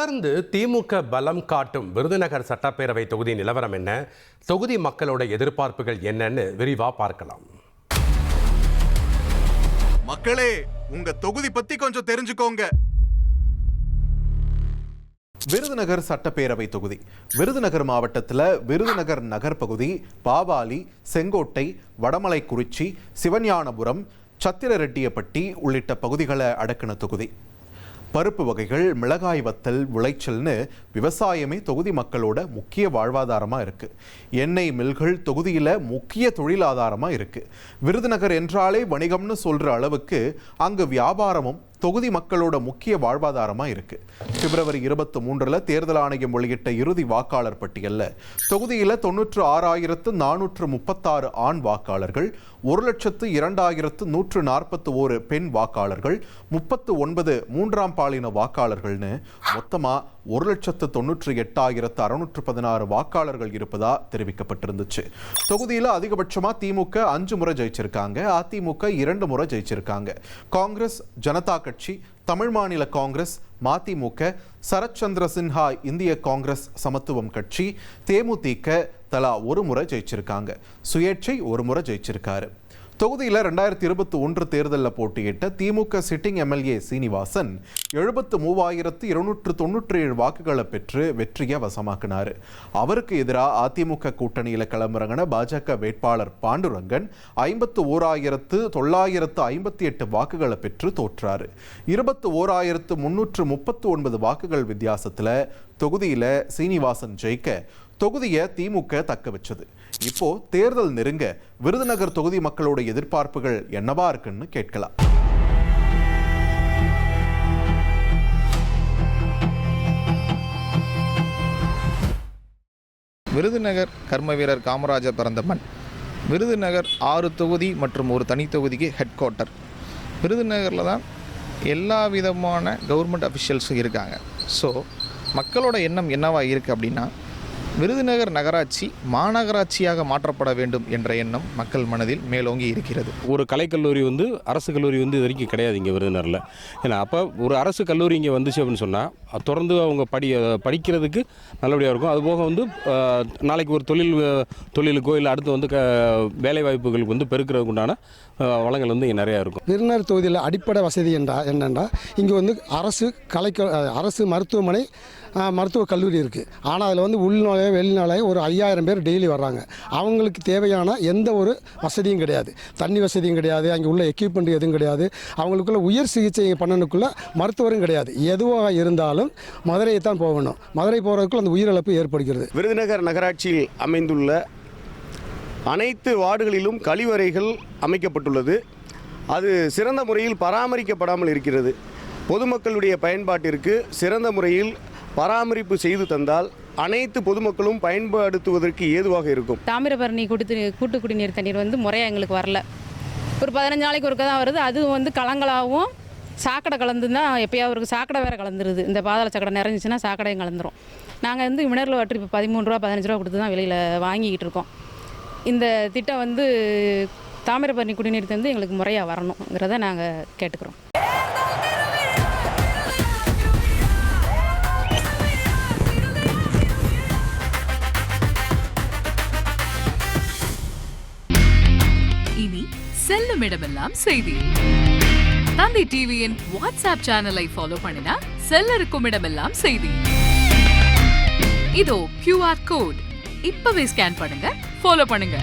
தொடர்ந்து திமுக பலம் காட்டும் விருதுநகர் சட்டப்பேரவை தொகுதி நிலவரம் என்ன, தொகுதி மக்களோட எதிர்பார்ப்புகள் என்னன்னு விரிவா பார்க்கலாம். மக்களே, உங்க தொகுதி பத்தி கொஞ்சம் தெரிஞ்சுக்கோங்க. விருதுநகர் சட்டப்பேரவை தொகுதி விருதுநகர் மாவட்டத்தில் விருதுநகர் நகர் பகுதி, பாவாலி, செங்கோட்டை, வடமலைக்குறிச்சி, சிவஞானபுரம், சத்திரரெட்டியப்பட்டி உள்ளிட்ட பகுதிகளை அடக்கின தொகுதி. பருப்பு வகைகள், மிளகாய் வத்தல் விளைச்சல்னு விவசாயமே தொகுதி மக்களோட முக்கிய வாழ்வாதாரமாக இருக்குது. எண்ணெய் மில்கள் தொகுதியில் முக்கிய தொழிலாதாரமாக இருக்குது. விருதுநகர் என்றாலே வணிகம்னு சொல்கிற அளவுக்கு அங்கு வியாபாரமும் தொகுதி மக்களோட முக்கிய வாழ்வாதாரமாக இருக்குது. பிப்ரவரி 23 தேர்தல் ஆணையம் வெளியிட்ட இறுதி வாக்காளர் பட்டியலில் தொகுதியில் 96,436 ஆண் வாக்காளர்கள், 1,02,141 பெண் வாக்காளர்கள், 39 மூன்றாம் பாலின வாக்காளர்கள்னு மொத்தமாக 1,98,616 வாக்காளர்கள் இருப்பதா தெரிவிக்கப்பட்டிருந்துச்சு. தொகுதியில் அதிகபட்சமாக திமுக 5 முறை ஜெயிச்சிருக்காங்க, அதிமுக 2 முறை ஜெயிச்சிருக்காங்க. காங்கிரஸ், ஜனதா கட்சி, தமிழ் மாநில காங்கிரஸ், மதிமுக, சரத்சந்திர சின்ஹா இந்திய காங்கிரஸ் சமத்துவம் கட்சி, தேமுதிக தலா 1 முறை ஜெயிச்சிருக்காங்க. சுயேட்சை 1 முறை ஜெயிச்சிருக்காரு. தொகுதியில் 2021 தேர்தலில் போட்டியிட்ட திமுக சிட்டிங் எம்எல்ஏ சீனிவாசன் 73,297 வாக்குகளை பெற்று வெற்றியை வசமாக்கினார். அவருக்கு எதிராக அதிமுக கூட்டணியில் களமிறங்கின பாஜக வேட்பாளர் பாண்டுரங்கன் 51,958 வாக்குகளை பெற்று தோற்றார். 21,339 வாக்குகள் வித்தியாசத்தில் தொகுதியில் சீனிவாசன் ஜெயிக்க தொகுதியை திமுக தக்க வச்சது. இப்போ தேர்தல் நெருங்க விருதுநகர் தொகுதி மக்களோட எதிர்பார்ப்புகள் என்னவா இருக்குன்னு கேட்கலாம். விருதுநகர் கர்ம வீரர் காமராஜர் பிறந்த மண். விருதுநகர் 6 தொகுதி மற்றும் ஒரு தனி தொகுதிக்கு ஹெட் குவார்ட்டர். விருதுநகரில் தான் எல்லா விதமான கவர்மெண்ட் அஃபிஷியல்ஸும் இருக்காங்க. ஸோ மக்களோட எண்ணம் என்னவா இருக்குது அப்படின்னா, விருதுநகர் நகராட்சி மாநகராட்சியாக மாற்றப்பட வேண்டும் என்ற எண்ணம் மக்கள் மனதில் மேலோங்கி இருக்கிறது. ஒரு கலைக்கல்லூரி அரசு கல்லூரி இது வரைக்கும் கிடையாது இங்கே விருதுநகரில். ஏன்னா அப்போ ஒரு அரசு கல்லூரி இங்கே வந்துச்சு அப்படின்னு சொன்னால் தொடர்ந்து அவங்க படிக்கிறதுக்கு நல்லபடியாக இருக்கும். அதுபோக நாளைக்கு ஒரு தொழிலுக்கோ இல்லை அடுத்து வேலை வாய்ப்புகளுக்கு பெருக்கிறதுக்கு உண்டான வளங்கள் இங்கே நிறையா இருக்கும். விருதுநகர் தொகுதியில் அடிப்படை வசதி என்னென்னா இங்கே அரசு மருத்துவமனை, மருத்துவக் கல்லூரி இருக்குது. ஆனால் அதில் உள்நுழைய வெளிநுழைய ஒரு 5,000 பேர் டெய்லி வர்றாங்க. அவங்களுக்கு தேவையான எந்த ஒரு வசதியும் கிடையாது. தண்ணி வசதியும் கிடையாது, அங்கே உள்ள எக்யூப்மெண்ட் எதுவும் கிடையாது. அவங்களுக்குள்ள உயர் சிகிச்சை பண்ணணுக்குள்ள மருத்துவரும் கிடையாது. எதுவாக இருந்தாலும் மதுரையை தான் போகணும். மதுரை போகிறதுக்குள்ள அந்த உயிரிழப்பு ஏற்படுகிறது. விருதுநகர் நகராட்சியில் அமைந்துள்ள அனைத்து வார்டுகளிலும் கழிவறைகள் அமைக்கப்பட்டுள்ளது. அது சிறந்த முறையில் பராமரிக்கப்படாமல் இருக்கிறது. பொதுமக்களுடைய பயன்பாட்டிற்கு சிறந்த முறையில் பராமரிப்பு செய்து தந்தால் அனைத்து பொதுமக்களும் பயன்படுத்துவதற்கு ஏதுவாக இருக்கும். தாமிரபரணி கூட்டு குடிநீர் தண்ணீர் முறையாக எங்களுக்கு வரல. ஒரு 15 நாளைக்கு ஒருக்க தான் வருது. அது கலங்களாகவும் சாக்கடை கலந்து தான் எப்போயாவது ஒரு சாக்கடை வேறு கலந்துருது. இந்த பாதாள சாக்கடை நிறைஞ்சிச்சுன்னா சாக்கடையும் கலந்துரும். நாங்கள் மினரல் வாட்டர் இப்போ 13 ரூபா 15 ரூபா கொடுத்து தான் வெளியில் வாங்கிக்கிட்டு இருக்கோம். இந்த திட்டம் தாமிரபரணி குடிநீர் எங்களுக்கு முறையாக வரணுங்கிறத நாங்கள் கேட்டுக்கிறோம். இனி செல்லும் இடமெல்லாம் செய்தி. தந்தை டிவியின் வாட்ஸ்அப் சேனலை ஃபாலோ பண்ணினா செல்ல இருக்கும் இடமெல்லாம் செய்தி. இதோ QR கோட் இப்பவே ஸ்கேன் பண்ணுங்க, ஃபாலோ பண்ணுங்க.